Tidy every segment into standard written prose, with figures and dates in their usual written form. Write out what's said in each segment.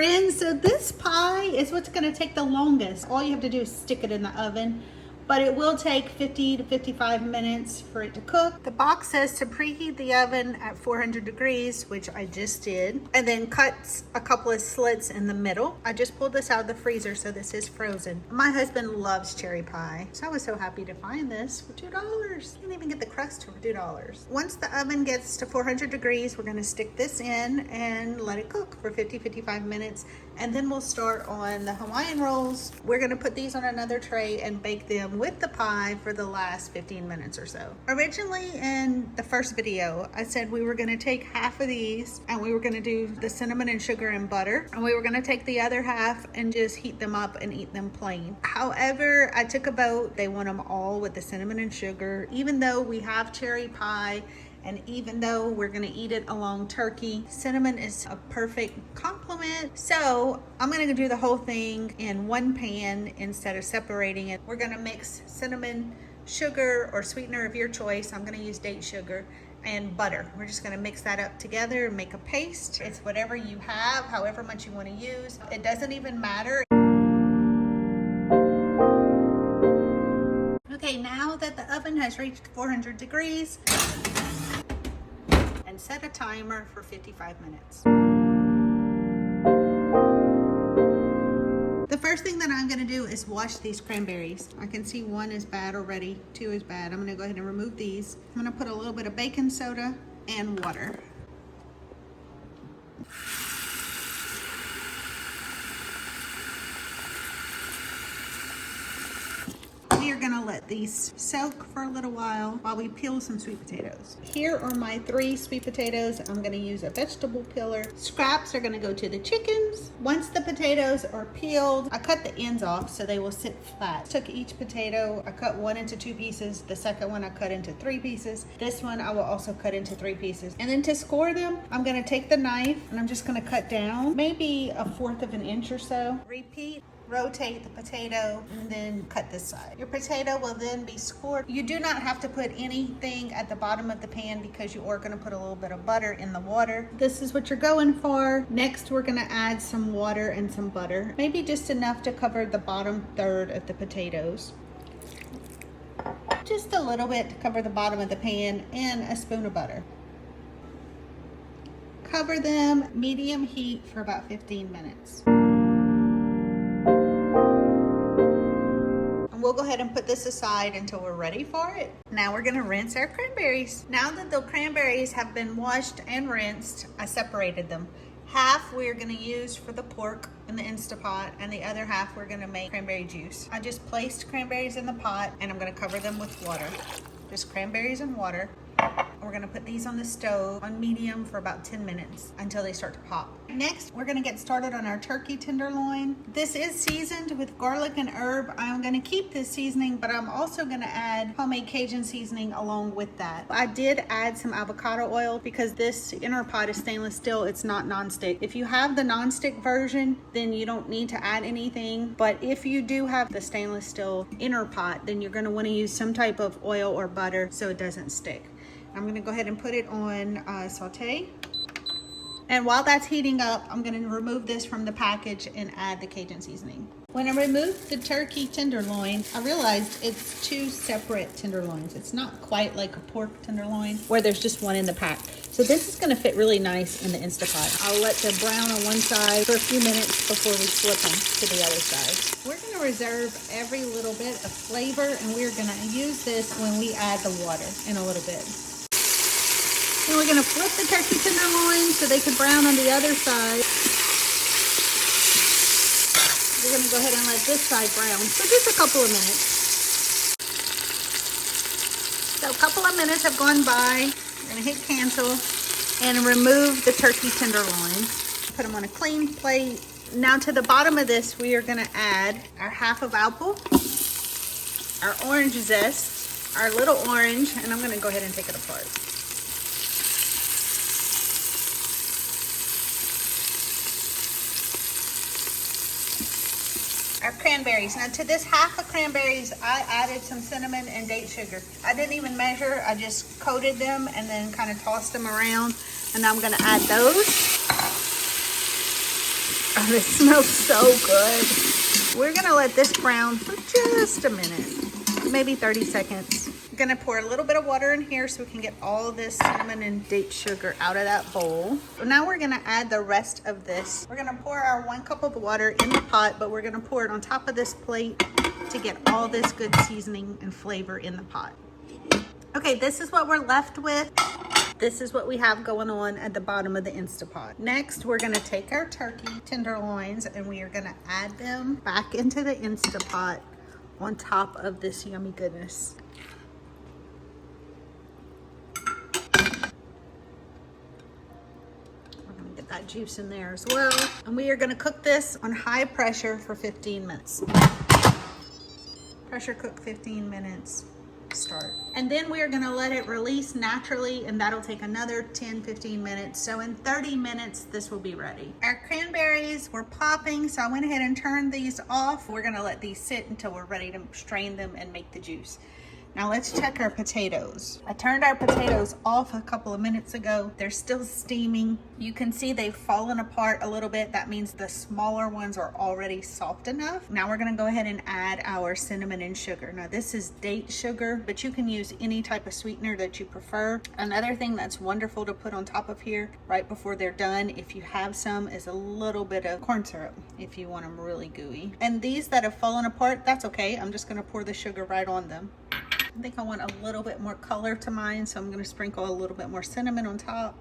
friends, so this pie is what's going to take the longest. All you have to do is stick it in the oven, but it will take 50 to 55 minutes for it to cook. The box says to preheat the oven at 400 degrees, which I just did, and then cut a couple of slits in the middle. I just pulled this out of the freezer, so this is frozen. My husband loves cherry pie, so I was so happy to find this for $2. You can even get the crust for $2. Once the oven gets to 400 degrees, we're gonna stick this in and let it cook for 50-55 minutes, and then we'll start on the Hawaiian rolls. We're gonna put these on another tray and bake them with the pie for the last 15 minutes or so. Originally in the first video, I said we were gonna take half of these and we were gonna do the cinnamon and sugar and butter, and we were gonna take the other half and just heat them up and eat them plain. However, I took a vote. They want them all with the cinnamon and sugar, even though we have cherry pie. And even though we're gonna eat it along turkey, cinnamon is a perfect complement. So I'm gonna do the whole thing in one pan instead of separating it. We're gonna mix cinnamon, sugar, or sweetener of your choice. I'm gonna use date sugar, and butter. We're just gonna mix that up together and make a paste. It's whatever you have, however much you wanna use. It doesn't even matter. Okay, now that the oven has reached 400 degrees, and set a timer for 55 minutes. The first thing that I'm gonna do is wash these cranberries. I can see one is bad already, two is bad. I'm gonna go ahead and remove these. I'm gonna put a little bit of baking soda and water. We are gonna let these soak for a little while we peel some sweet potatoes. Here are my 3 sweet potatoes. I'm gonna use a vegetable peeler. Scraps are gonna go to the chickens. Once the potatoes are peeled, I cut the ends off so they will sit flat. Took each potato, I cut one into 2 pieces. The second one I cut into 3 pieces. This one I will also cut into 3 pieces. And then to score them, I'm gonna take the knife and I'm just gonna cut down maybe 1/4 of an inch or so. Repeat. Rotate the potato and then cut this side. Your potato will then be scored. You do not have to put anything at the bottom of the pan because you are going to put a little bit of butter in the water. This is what you're going for. Next, we're going to add some water and some butter, maybe just enough to cover the bottom third of the potatoes. Just a little bit to cover the bottom of the pan, and a spoon of butter. Cover them medium heat for about 15 minutes. We'll go ahead and put this aside until we're ready for it. Now we're gonna rinse our cranberries. Now that the cranberries have been washed and rinsed, I separated them. Half we're gonna use for the pork in the Instapot, and the other half we're gonna make cranberry juice. I just placed cranberries in the pot and I'm gonna cover them with water. Just cranberries and water. We're gonna put these on the stove on medium for about 10 minutes until they start to pop. Next, we're gonna get started on our turkey tenderloin. This is seasoned with garlic and herb. I'm gonna keep this seasoning, but I'm also gonna add homemade Cajun seasoning along with that. I did add some avocado oil because this inner pot is stainless steel. It's not nonstick. If you have the nonstick version, then you don't need to add anything. But if you do have the stainless steel inner pot, then you're gonna wanna use some type of oil or butter so it doesn't stick. I'm gonna go ahead and put it on saute. And while that's heating up, I'm gonna remove this from the package and add the Cajun seasoning. When I removed the turkey tenderloin, I realized it's 2 separate tenderloins. It's not quite like a pork tenderloin where there's just one in the pack. So this is gonna fit really nice in the Instapot. I'll let them brown on one side for a few minutes before we flip them to the other side. We're gonna reserve every little bit of flavor, and we're gonna use this when we add the water in a little bit. And we're gonna flip the turkey tenderloin so they can brown on the other side. We're gonna go ahead and let this side brown for just a couple of minutes. So a couple of minutes have gone by. We're gonna hit cancel and remove the turkey tenderloins. Put them on a clean plate. Now to the bottom of this, we are gonna add our half of apple, our orange zest, our little orange, and I'm gonna go ahead and take it apart. Our cranberries. Now to this half of cranberries, I added some cinnamon and date sugar. I didn't even measure, I just coated them and then kind of tossed them around. And now I'm gonna add those. Oh, this smells so good. We're gonna let this brown for just a minute, maybe 30 seconds. I'm gonna pour a little bit of water in here so we can get all this cinnamon and date sugar out of that bowl. So now we're gonna add the rest of this. We're gonna pour our 1 cup of water in the pot, but we're gonna pour it on top of this plate to get all this good seasoning and flavor in the pot. Okay, this is what we're left with. This is what we have going on at the bottom of the Instapot. Next, we're gonna take our turkey tenderloins and we are gonna add them back into the Instapot on top of this yummy goodness. We're gonna get that juice in there as well. And we are gonna cook this on high pressure for 15 minutes. Pressure cook 15 minutes. Start. And then we are going to let it release naturally, and that'll take another 10-15 minutes. So in 30 minutes this will be ready. Our cranberries were popping, so I went ahead and turned these off. We're going to let these sit until we're ready to strain them and make the juice. Now let's check our potatoes. I turned our potatoes off a couple of minutes ago. They're still steaming. You can see they've fallen apart a little bit. That means the smaller ones are already soft enough. Now we're gonna go ahead and add our cinnamon and sugar. Now this is date sugar, but you can use any type of sweetener that you prefer. Another thing that's wonderful to put on top of here right before they're done, if you have some, is a little bit of corn syrup if you want them really gooey. And these that have fallen apart, that's okay. I'm just gonna pour the sugar right on them. I think I want a little bit more color to mine, so I'm going to sprinkle a little bit more cinnamon on top.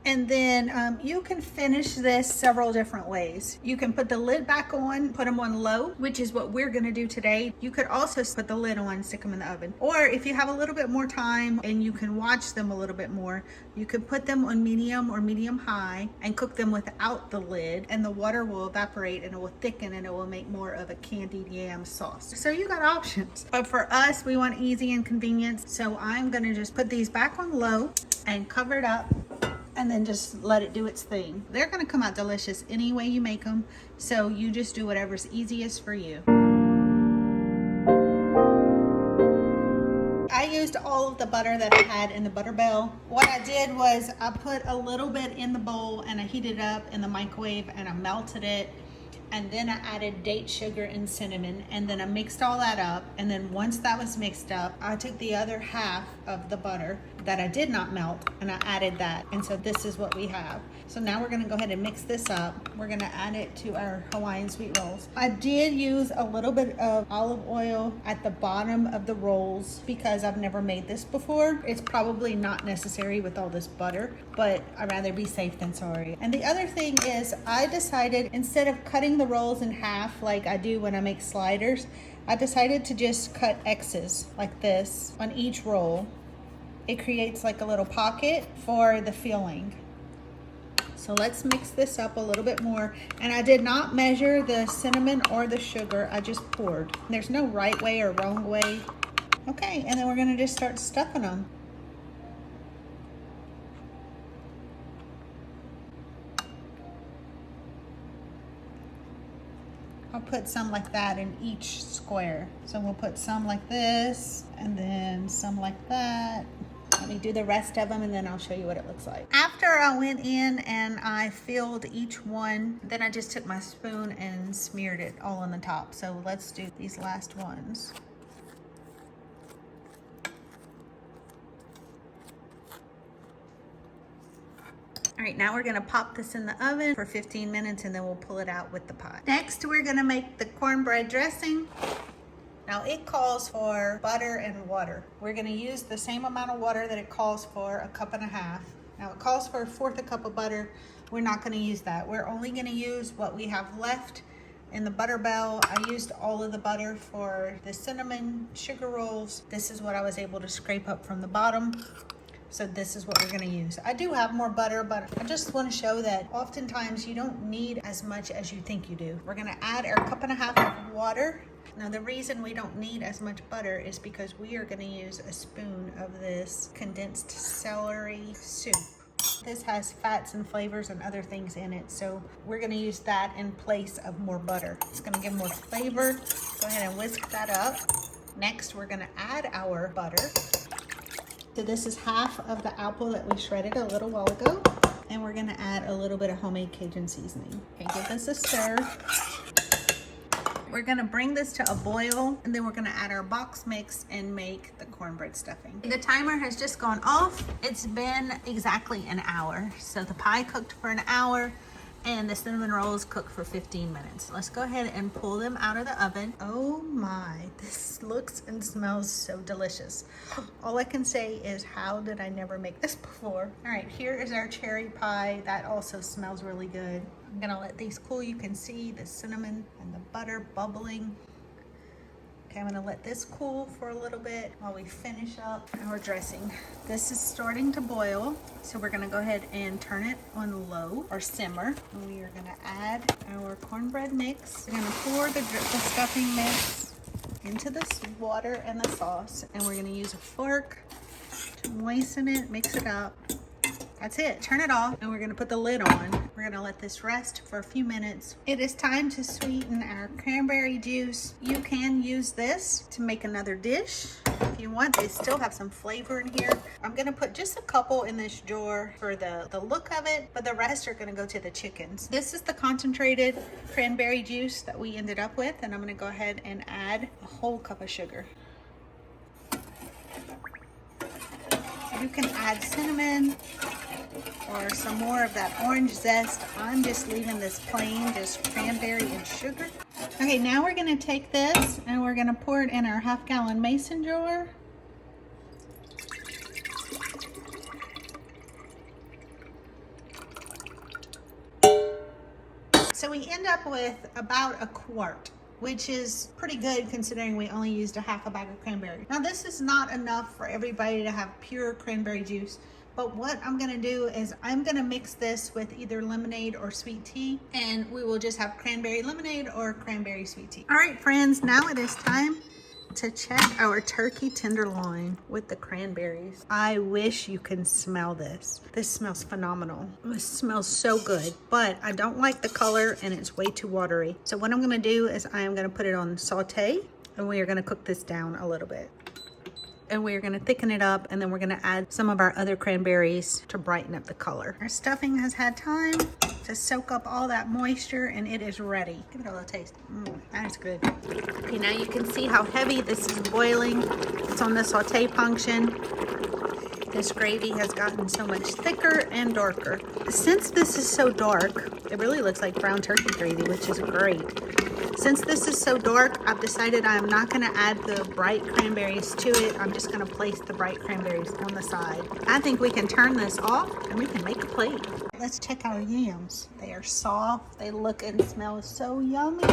And then you can finish this several different ways. You can put the lid back on, put them on low, which is what we're gonna do today. You could also put the lid on, stick them in the oven. Or if you have a little bit more time and you can watch them a little bit more, you could put them on medium or medium high and cook them without the lid, and the water will evaporate and it will thicken and it will make more of a candied yam sauce. So you got options. But for us, we want easy and convenience. So I'm gonna just put these back on low and cover it up, and then just let it do its thing. They're gonna come out delicious any way you make them, so you just do whatever's easiest for you. I used all of the butter that I had in the butter bell. What I did was I put a little bit in the bowl and I heated it up in the microwave and I melted it. And then I added date sugar and cinnamon, and then I mixed all that up. And then once that was mixed up, I took the other half of the butter that I did not melt and I added that. And so this is what we have. So now we're gonna go ahead and mix this up. We're gonna add it to our Hawaiian sweet rolls. I did use a little bit of olive oil at the bottom of the rolls because I've never made this before. It's probably not necessary with all this butter, but I'd rather be safe than sorry. And the other thing is I decided, instead of cutting the rolls in half like I do when I make sliders, I decided to just cut X's like this on each roll. It creates like a little pocket for the filling. So let's mix this up a little bit more. And I did not measure the cinnamon or the sugar, I just poured. There's no right way or wrong way. Okay, and then we're gonna just start stuffing them. I'll put some like that in each square. So we'll put some like this and then some like that. Let me do the rest of them and then I'll show you what it looks like. After I went in and I filled each one, then I just took my spoon and smeared it all on the top. So let's do these last ones. All right, now we're gonna pop this in the oven for 15 minutes and then we'll pull it out with the pot. Next, we're gonna make the cornbread dressing. Now it calls for butter and water. We're gonna use the same amount of water that it calls for, 1.5 cups. Now it calls for 1/4 cup of butter. We're not gonna use that. We're only gonna use what we have left in the butter bell. I used all of the butter for the cinnamon sugar rolls. This is what I was able to scrape up from the bottom. So this is what we're gonna use. I do have more butter, but I just wanna show that oftentimes you don't need as much as you think you do. We're gonna add our 1.5 cups of water. Now the reason we don't need as much butter is because we are gonna use a spoon of this condensed celery soup. This has fats and flavors and other things in it, so we're gonna use that in place of more butter. It's gonna give more flavor. Go ahead and whisk that up. Next, we're gonna add our butter. So this is half of the apple that we shredded a little while ago. And we're gonna add a little bit of homemade Cajun seasoning. Okay, give this a stir. We're gonna bring this to a boil, and then we're gonna add our box mix and make the cornbread stuffing. The timer has just gone off. It's been exactly an hour. So the pie cooked for an hour, and the cinnamon rolls cooked for 15 minutes. Let's go ahead and pull them out of the oven. Oh my, this looks and smells so delicious. All I can say is, how did I never make this before? All right, here is our cherry pie. That also smells really good. I'm gonna let these cool. You can see the cinnamon and the butter bubbling. Okay, I'm gonna let this cool for a little bit while we finish up our dressing. This is starting to boil, so we're gonna go ahead and turn it on low or simmer. And we are gonna add our cornbread mix. We're gonna pour the stuffing mix into this water and the sauce, and we're gonna use a fork to moisten it, mix it up. That's it. Turn it off, and we're gonna put the lid on. We're gonna let this rest for a few minutes. It is time to sweeten our cranberry juice. You can use this to make another dish if you want. They still have some flavor in here. I'm gonna put just a couple in this jar for the look of it, but the rest are gonna go to the chickens. This is the concentrated cranberry juice that we ended up with, and I'm gonna go ahead and add a whole cup of sugar. You can add cinnamon or some more of that orange zest. I'm just leaving this plain, just cranberry and sugar. Okay, now we're gonna take this and we're gonna pour it in our half-gallon mason jar. So we end up with about a quart, which is pretty good considering we only used a half a bag of cranberry. Now this is not enough for everybody to have pure cranberry juice, but what I'm gonna do is I'm gonna mix this with either lemonade or sweet tea, and we will just have cranberry lemonade or cranberry sweet tea. All right, friends, now it is time to check our turkey tenderloin with the cranberries. I wish you can smell this. This smells phenomenal. It smells so good, but I don't like the color and it's way too watery. So what I'm gonna do is I am gonna put it on saute, and we are gonna cook this down a little bit. And we're gonna thicken it up, and then we're gonna add some of our other cranberries to brighten up the color. Our stuffing has had time to soak up all that moisture, and it is ready. Give it a little taste. That is good. Okay, now you can see how heavy this is boiling. It's on the saute function. This gravy has gotten so much thicker and darker. Since this is so dark, it really looks like brown turkey gravy, which is great. Since this is so dark, I've decided I'm not gonna add the bright cranberries to it. I'm just gonna place the bright cranberries on the side. I think we can turn this off and we can make a plate. Let's check our yams. They are soft. They look and smell so yummy.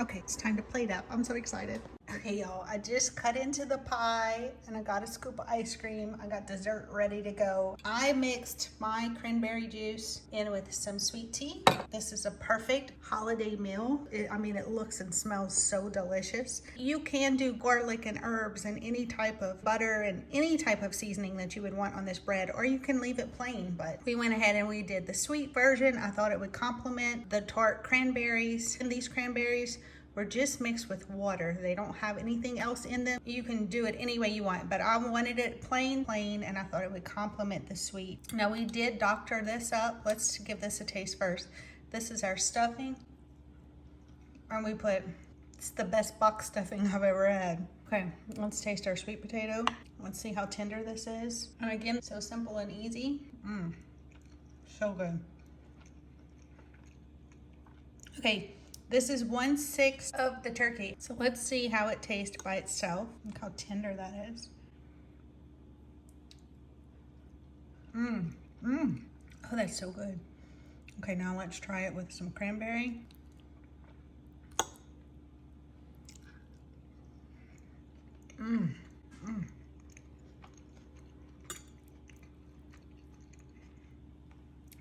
Okay, it's time to plate up. I'm so excited. Okay, y'all, I just cut into the pie and I got a scoop of ice cream. I got dessert ready to go. I mixed my cranberry juice in with some sweet tea. This is a perfect holiday meal. I mean, it looks and smells so delicious. You can do garlic and herbs and any type of butter and any type of seasoning that you would want on this bread, or you can leave it plain, but we went ahead and we did the sweet version. I thought it would complement the tart cranberries, and these cranberries were just mixed with water. They don't have anything else in them. You can do it any way you want, but I wanted it plain, and I thought it would complement the sweet. Now we did doctor this up. Let's give this a taste first. This is our stuffing, and we put, it's the best box stuffing I've ever had. Okay, let's taste our sweet potato. Let's see how tender this is. And again, so simple and easy. So good. Okay, this is 1/6 of the turkey. So let's see how it tastes by itself. Look how tender that is. Oh, that's so good. Okay, now let's try it with some cranberry.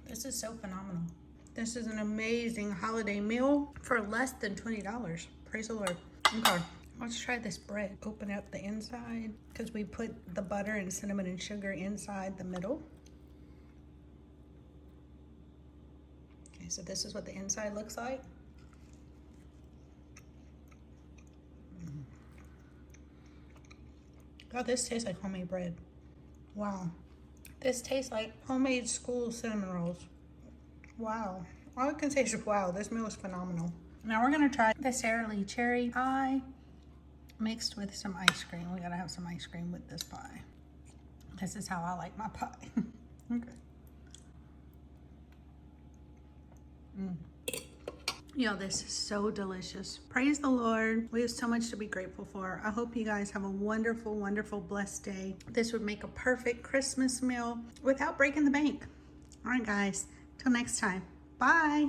This is so phenomenal. This is an amazing holiday meal for less than $20. Praise the Lord. Okay, let's try this bread. Open up the inside, because we put the butter and cinnamon and sugar inside the middle. Okay, so this is what the inside looks like. God, this tastes like homemade bread. Wow. This tastes like homemade school cinnamon rolls. Wow. All I can say is wow, this meal is phenomenal. Now we're gonna try the Sara Lee cherry pie mixed with some ice cream. We gotta have some ice cream with this pie. This is how I like my pie. Okay. Yo, this is so delicious. Praise the Lord. We have so much to be grateful for. I hope you guys have a wonderful, wonderful, blessed day. This would make a perfect Christmas meal without breaking the bank. All right, guys. Till next time. Bye.